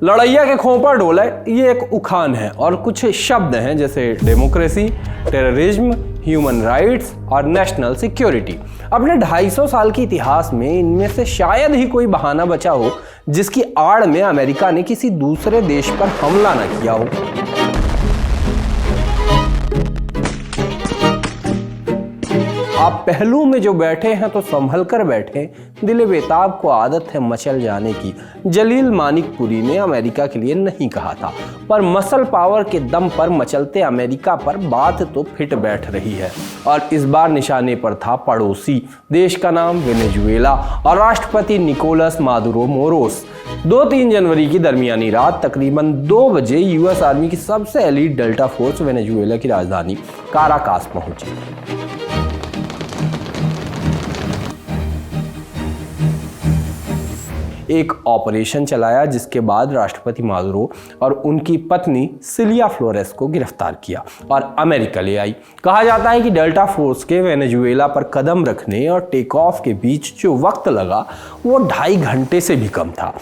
लड़ैया के खोपड़ डोले ये एक उखान है और कुछ शब्द हैं जैसे डेमोक्रेसी, टेररिज्म, ह्यूमन राइट्स और नेशनल सिक्योरिटी। अपने 250 साल के इतिहास में इनमें से शायद ही कोई बहाना बचा हो जिसकी आड़ में अमेरिका ने किसी दूसरे देश पर हमला न किया हो। आप पहलू में जो बैठे हैं तो संभल कर बैठे, दिले बेताब को आदत है मचल जाने की। जलील मानिकपुरी ने अमेरिका के लिए नहीं कहा था, पर मसल पावर के दम पर मचलते अमेरिका पर बात तो फिट बैठ रही है। और इस बार निशाने पर था पड़ोसी देश का नाम वेनेजुएला और राष्ट्रपति निकोलस मादुरो मोरोस। 2-3 जनवरी की दरमियानी रात तकरीबन 2 बजे यूएस आर्मी की सबसे एलीट डेल्टा फोर्स वेनेजुएला की राजधानी काराकास पहुंची। एक ऑपरेशन चलाया जिसके बाद राष्ट्रपति मादुरो और उनकी पत्नी सिलिया फ्लोरेस को गिरफ्तार किया और अमेरिका ले आई। कहा जाता है कि डेल्टा फोर्स के वेनेजुएला पर कदम रखने और टेक ऑफ के बीच जो वक्त लगा वो 2.5 घंटे से भी कम था।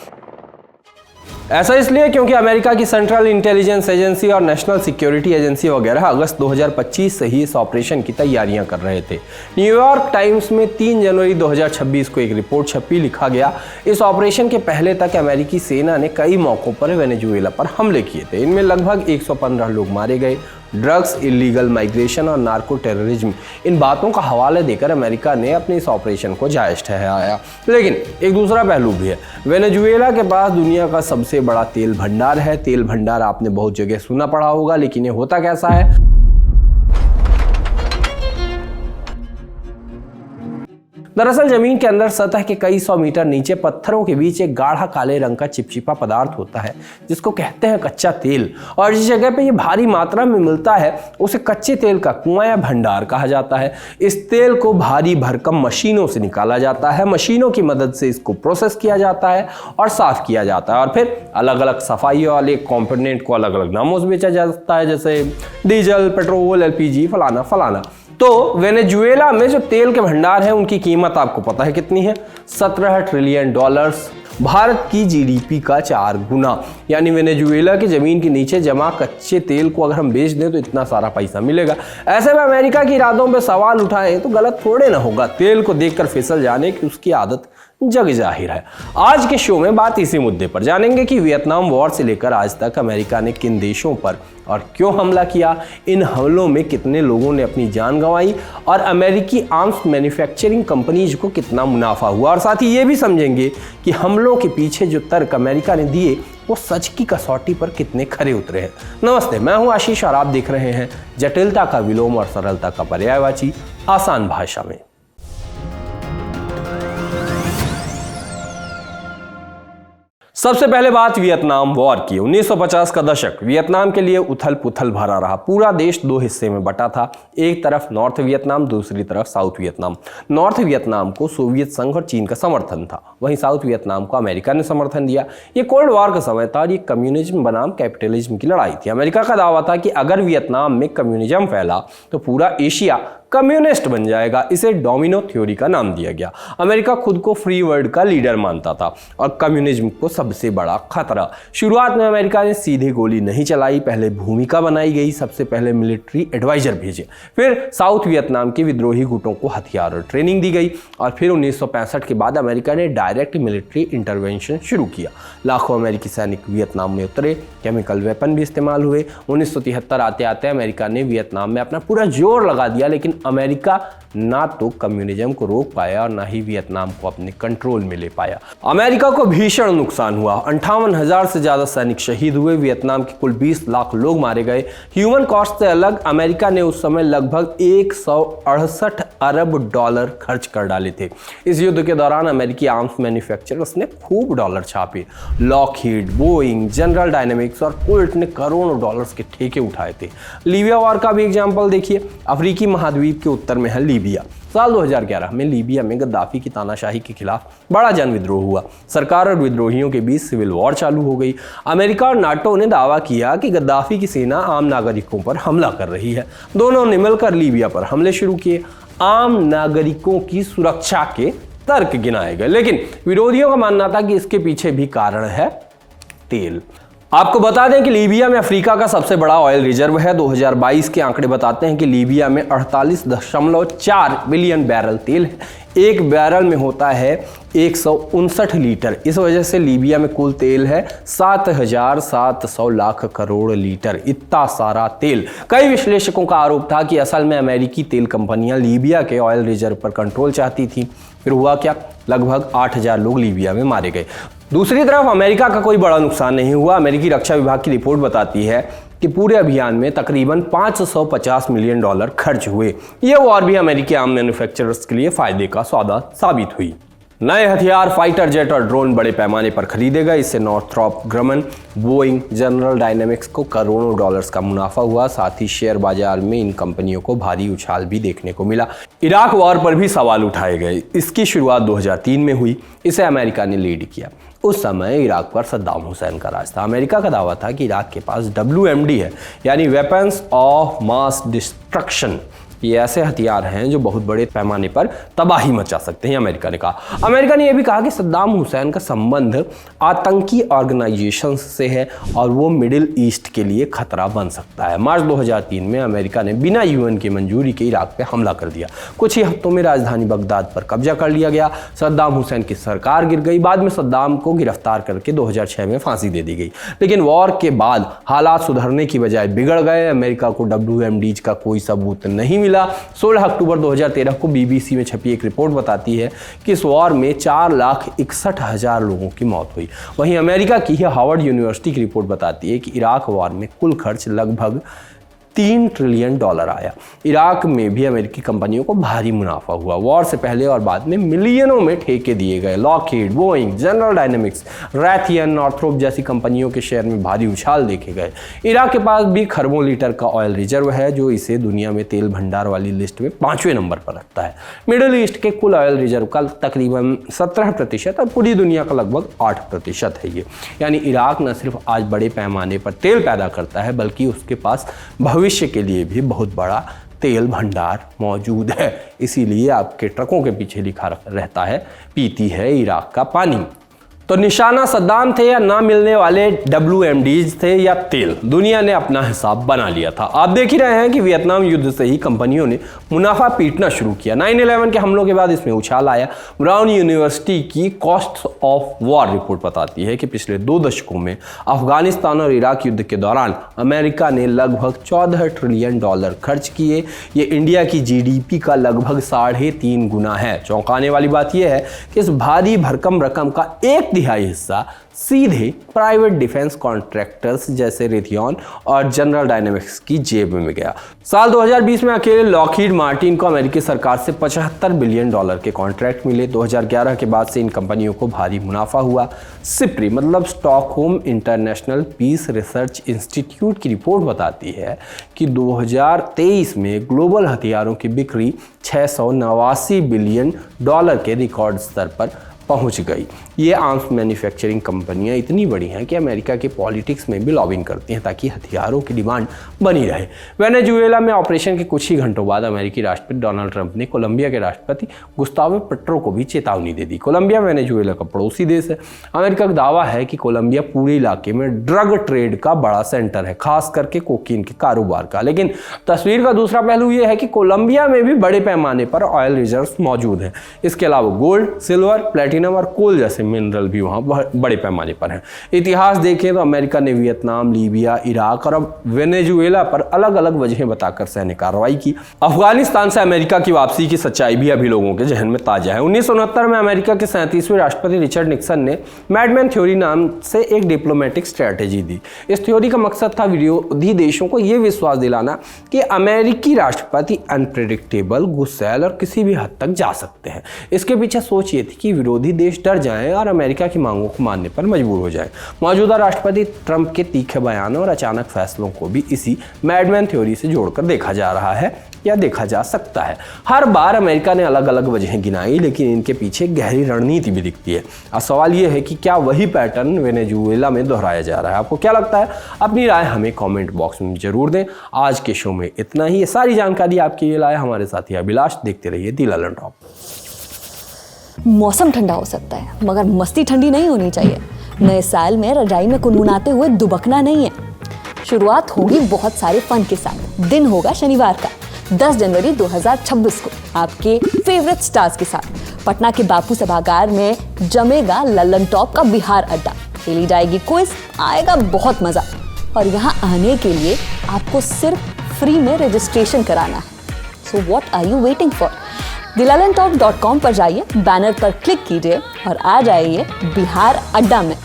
ऐसा इसलिए क्योंकि अमेरिका की सेंट्रल इंटेलिजेंस एजेंसी और नेशनल सिक्योरिटी एजेंसी वगैरह अगस्त 2025 से ही इस ऑपरेशन की तैयारियां कर रहे थे। न्यूयॉर्क टाइम्स में 3 जनवरी 2026 को एक रिपोर्ट छपी, लिखा गया, इस ऑपरेशन के पहले तक अमेरिकी सेना ने कई मौकों पर वेनेजुएला पर हमले किए थे। इनमें लगभग 115 लोग मारे गए। ड्रग्स, इलीगल माइग्रेशन और नार्को टेररिज्म, इन बातों का हवाला देकर अमेरिका ने अपने इस ऑपरेशन को जायज ठहराया। लेकिन एक दूसरा पहलू भी है। वेनेजुएला के पास दुनिया का सबसे बड़ा तेल भंडार है। तेल भंडार आपने बहुत जगह सुना पड़ा होगा, लेकिन ये होता कैसा है? दरअसल जमीन के अंदर सतह के कई 100 मीटर नीचे पत्थरों के बीच एक गाढ़ा काले रंग का चिपचिपा पदार्थ होता है जिसको कहते हैं कच्चा तेल। और जिस जगह पे ये भारी मात्रा में मिलता है उसे कच्चे तेल का कुआं या भंडार कहा जाता है। इस तेल को भारी भरकम मशीनों से निकाला जाता है। मशीनों की मदद से इसको प्रोसेस किया जाता है और साफ किया जाता है और फिर अलग अलग सफाई वाले कॉम्पोनेंट को अलग अलग नामों से बेचा जाता है, जैसे डीजल, पेट्रोल, एलपीजी, फलाना फलाना। तो वेनेजुएला में जो तेल के भंडार हैं उनकी कीमत आपको पता है कितनी है? $17 ट्रिलियन, भारत की जीडीपी का 4 गुना। यानी वेनेजुएला की जमीन के नीचे जमा कच्चे तेल को अगर हम बेच दें तो इतना सारा पैसा मिलेगा। ऐसे में अमेरिका की इरादों पे सवाल उठाएं तो गलत थोड़े ना होगा। तेल को देखकर फिसल जाने की उसकी आदत जग जाहिर है। आज के शो में बात इसी मुद्दे पर जानेंगे कि वियतनाम वॉर से लेकर आज तक अमेरिका ने किन देशों पर और क्यों हमला किया, इन हमलों में कितने लोगों ने अपनी जान गंवाई और अमेरिकी आर्म्स मैन्युफैक्चरिंग कंपनीज को कितना मुनाफा हुआ। और साथ ही ये भी समझेंगे कि हमलों के पीछे जो तर्क अमेरिका ने दिए वो सच की कसौटी पर कितने खरे उतरे हैं। नमस्ते, मैं हूं आशीष और आप देख रहे हैं जटिलता का विलोम और सरलता का पर्यायवाची, आसान भाषा में। सबसे पहले बात वियतनाम वॉर की। 1950 का दशक वियतनाम के लिए उथल पुथल भरा रहा। पूरा देश 2 हिस्से में बटा था, एक तरफ नॉर्थ वियतनाम, दूसरी तरफ साउथ वियतनाम। नॉर्थ वियतनाम को सोवियत संघ और चीन का समर्थन था, वहीं साउथ वियतनाम को अमेरिका ने समर्थन दिया। ये कोल्ड वॉर का समय था और ये कम्युनिज्म बनाम कैपिटलिज्म की लड़ाई थी। अमेरिका का दावा था कि अगर वियतनाम में कम्युनिज्म फैला तो पूरा एशिया कम्युनिस्ट बन जाएगा। इसे डोमिनो थ्योरी का नाम दिया गया। अमेरिका खुद को फ्री वर्ल्ड का लीडर मानता था और कम्युनिज्म को सबसे बड़ा खतरा। शुरुआत में अमेरिका ने सीधे गोली नहीं चलाई, पहले भूमिका बनाई गई, सबसे पहले मिलिट्री एडवाइजर भेजे, फिर साउथ वियतनाम के विद्रोही गुटों को हथियार और ट्रेनिंग दी गई और फिर 1965 के बाद अमेरिका ने डायरेक्ट मिलिट्री इंटरवेंशन शुरू किया। लाखों अमेरिकी सैनिक वियतनाम में उतरे, केमिकल वेपन भी इस्तेमाल हुए। 1973 आते आते अमेरिका ने वियतनाम में अपना पूरा जोर लगा दिया, लेकिन अमेरिका ना तो कम्युनिज्म को रोक पाया और ना ही वियतनाम को अपने कंट्रोल में ले पाया। अमेरिका को भीषण नुकसान हुआ। 58,000 से ज्यादा सैनिक शहीद हुए। वियतनाम के कुल 20 लाख लोग मारे गए। ह्यूमन कॉस्ट से अलग अमेरिका ने उस समय लगभग $168 अरब खर्च कर डाले थे। इस युद्ध के दौरान अमेरिकी आर्म्स मैन्युफैक्चरर्स ने खूब डॉलर छापे। लॉकहीड, बोइंग, जनरल डायनेमिक्स और कोल्ट ने करोड़ों डॉलर्स के ठेके उठाए थे। लीबिया वॉर का भी एग्जाम्पल देखिए। अफ्रीकी महाद्वीप के उत्तर में है लीबिया। साल 2011 में लीबिया में गद्दाफी की तानाशाही के खिलाफ बड़ा जन विद्रोह हुआ। सरकार और विद्रोहियों के बीच सिविल वॉर चालू हो गई। अमेरिका और नाटो ने दावा किया कि गद्दाफी की सेना आम नागरिकों पर हमला कर रही है। दोनों ने मिलकर लीबिया पर हमले शुरू किए। आम नागरिकों की सुरक्षा के तर्क गिनाए गए, लेकिन विरोधियों का मानना था कि इसके पीछे भी कारण है तेल। आपको बता दें कि लीबिया में अफ्रीका का सबसे बड़ा ऑयल रिजर्व है। 2022 के आंकड़े बताते हैं कि लीबिया में 48.4 बिलियन बैरल तेल है। एक बैरल में होता है 159 लीटर। इस वजह से लीबिया में कुल तेल है 7,700 लाख करोड़ लीटर। इतना सारा तेल। कई विश्लेषकों का आरोप था कि असल में अमेरिकी तेल कंपनियां लीबिया के ऑयल रिजर्व पर कंट्रोल चाहती थी। फिर हुआ क्या? लगभग 8,000 लोग लीबिया में मारे गए। दूसरी तरफ अमेरिका का कोई बड़ा नुकसान नहीं हुआ। अमेरिकी रक्षा विभाग की रिपोर्ट बताती है कि पूरे अभियान में तकरीबन 550 मिलियन डॉलर खर्च हुए। यह वॉर भी अमेरिकी आर्म मैन्युफैक्चरर्स के लिए फायदे का सौदा साबित हुई। नए हथियार, फाइटर जेट और ड्रोन बड़े पैमाने पर खरीदे गए। इससे नॉर्थरॉप ग्रमन, बोइंग, जनरल डायनेमिक्स को करोड़ों डॉलर्स का मुनाफा हुआ। साथ ही शेयर बाजार में इन कंपनियों को भारी उछाल भी देखने को मिला। इराक वॉर पर भी सवाल उठाए गए। इसकी शुरुआत 2003 में हुई। इसे अमेरिका ने लीड किया। उस समय इराक पर सद्दाम हुसैन का राज था। अमेरिका का दावा था कि इराक के पास WMD है, यानी वेपन्स ऑफ मास डिस्ट्रक्शन। ये ऐसे हथियार हैं जो बहुत बड़े पैमाने पर तबाही मचा सकते हैं, अमेरिका ने कहा। अमेरिका ने यह भी कहा कि सद्दाम हुसैन का संबंध आतंकी ऑर्गेनाइजेशन से है और वो मिडिल ईस्ट के लिए खतरा बन सकता है। मार्च 2003 में अमेरिका ने बिना UN की मंजूरी के इराक पे हमला कर दिया। कुछ ही हफ्तों में राजधानी बगदाद पर कब्जा कर लिया गया। सद्दाम हुसैन की सरकार गिर गई। बाद में सद्दाम को गिरफ्तार करके 2006 में फांसी दे दी गई। लेकिन वॉर के बाद हालात सुधरने की बजाय बिगड़ गए। अमेरिका को WMDs का कोई सबूत नहीं मिला। 16 अक्टूबर 2013 को BBC में छपी एक रिपोर्ट बताती है कि इस वॉर में 4,61,000 लोगों की मौत हुई। वहीं अमेरिका की हार्वर्ड यूनिवर्सिटी की रिपोर्ट बताती है कि इराक वॉर में कुल खर्च लगभग $3 ट्रिलियन आया। इराक में भी अमेरिकी कंपनियों को भारी मुनाफा हुआ। वॉर से पहले और बाद में मिलियनों में ठेके दिए गए। Lockheed, Boeing, General Dynamics, Raytheon, Northrop जैसी कंपनियों के शेयर में भारी उछाल देखे गए। इराक के पास भी खरबों लीटर का ऑयल रिजर्व है, जो इसे दुनिया में तेल भंडार वाली लिस्ट में 5वें नंबर पर रखता है। मिडिल ईस्ट के कुल ऑयल रिजर्व का तकरीबन 17% और पूरी दुनिया का लगभग 8% है ये। यानी इराक न सिर्फ आज बड़े पैमाने पर तेल पैदा करता है, बल्कि उसके पास भविष्य के लिए भी बहुत बड़ा तेल भंडार मौजूद है। इसीलिए आपके ट्रकों के पीछे लिखा रहता है, पीती है इराक का पानी। तो निशाना सद्दाम थे या ना मिलने वाले WMDs थे या तेल, दुनिया ने अपना हिसाब बना लिया था। आप देख ही रहे हैं कि वियतनाम युद्ध से ही कंपनियों ने मुनाफा पीटना शुरू किया। 9/11 के हमलों के बाद इसमें उछाल आया। ब्राउन यूनिवर्सिटी की कॉस्ट ऑफ वॉर रिपोर्ट बताती है कि पिछले 2 दशकों में अफगानिस्तान और इराक युद्ध के दौरान अमेरिका ने लगभग $14 ट्रिलियन खर्च किए। ये इंडिया की GDP का लगभग 3.5 गुना है। चौंकाने वाली बात यह है कि इस भारी भरकम रकम का 1/3 हिस्सा सीधे प्राइवेट डिफेंस कॉन्ट्रैक्टर्स जैसे रेथियन और जनरल डायनेमिक्स की जेब में गया। साल 2020 में अकेले लॉकहीड मार्टिन को अमेरिकी सरकार से $75 बिलियन के कॉन्ट्रैक्ट मिले। 2011 के बाद से इन कंपनियों को भारी मुनाफा हुआ। सिप्री मतलब Stockholm International Peace Research Institute की रिपोर्ट बताती है कि 2023 में ग्लोबल हथियारों की बिक्री $689 बिलियन के रिकॉर्ड स्तर पर पहुंच गई। ये आर्म्स मैन्युफैक्चरिंग कंपनियां इतनी बड़ी हैं कि अमेरिका के पॉलिटिक्स में भी लॉबिंग करती हैं ताकि हथियारों की डिमांड बनी रहे। वेनेजुएला में ऑपरेशन के कुछ ही घंटों बाद अमेरिकी राष्ट्रपति डोनाल्ड ट्रंप ने कोलंबिया के राष्ट्रपति गुस्तावो पेट्रो को भी चेतावनी दे दी। कोलंबिया वेनेजुएला का पड़ोसी देश है। अमेरिका का दावा है कि कोलंबिया पूरे इलाके में ड्रग ट्रेड का बड़ा सेंटर है, खास करके कोकीन के कारोबार का। लेकिन तस्वीर का दूसरा पहलू यह है कि कोलंबिया में भी बड़े पैमाने पर ऑयल रिजर्व्स मौजूद हैं। इसके अलावा गोल्ड, सिल्वर, प्लेटिनम और कोल जैसे मिनरल भी वहां बड़े पैमाने पर हैं। इतिहास देखें तो अमेरिका ने वियतनाम, लीबिया, इराक और अब वेनेजुएला पर अलग अलग वजहें बताकर सैन्य कार्रवाई की। अफगानिस्तान से अमेरिका की वापसी की सच्चाई भी अभी लोगों के जहन में ताजा है। 1969 में अमेरिका के 37वें राष्ट्रपति रिचर्ड निक्सन ने मैडमैन थ्योरी नाम से एक डिप्लोमेटिक स्ट्रैटेजी दी। इस थ्योरी का मकसद था विरोधी देशों को यह विश्वास दिलाना कि अमेरिकी राष्ट्रपति अनप्रेडिक्टेबल, गुस्सैल और किसी भी हद तक जा सकते हैं। इसके पीछे सोच ये थी कि विरोधी देश डर जाएं और अमेरिका की मांगों को मानने पर मजबूर हो जाएं। मौजूदा राष्ट्रपति ट्रंप के तीखे बयानों और अचानक फैसलों को भी इसी मैडमैन थ्योरी से जोड़कर देखा जा रहा है या देखा जा सकता है। हर बार अमेरिका ने अलग अलग वजहें गिनाई, लेकिन इनके पीछे गहरी रणनीति भी दिखती है। अब सवाल यह है कि क्या वही पैटर्न वेनेजुएला में दोहराया जा रहा है? आपको क्या लगता है? अपनी राय हमें कमेंट बॉक्स में जरूर दें। आज के शो में इतना ही। ये सारी जानकारी आपके लिए लाया हमारे साथी अभिलाष। देखते रहिए दी ललन टॉप। मौसम ठंडा हो सकता है मगर मस्ती ठंडी नहीं होनी चाहिए। नए साल में रजाई में कुनकुनाते हुए दुबकना नहीं है। शुरुआत होगी बहुत सारे फन के साथ। दिन होगा शनिवार का 10 जनवरी 2026 को आपके फेवरेट स्टार्स के साथ पटना के बापू सभागार में जमेगा लल्लन टॉप का बिहार अड्डा। खेली जाएगी क्विज, आएगा बहुत मजा। और यहाँ आने के लिए आपको सिर्फ फ्री में रजिस्ट्रेशन कराना है। So what are you waiting for? thelallantalk.com पर जाइए, बैनर पर क्लिक कीजिए और आ जाइए बिहार अड्डा में।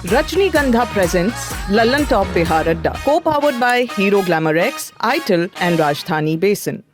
Rajnigandha presents Lallan Top Bihar Adda, co-powered by Hero Glamour X, ITIL and Rajdhani Basin.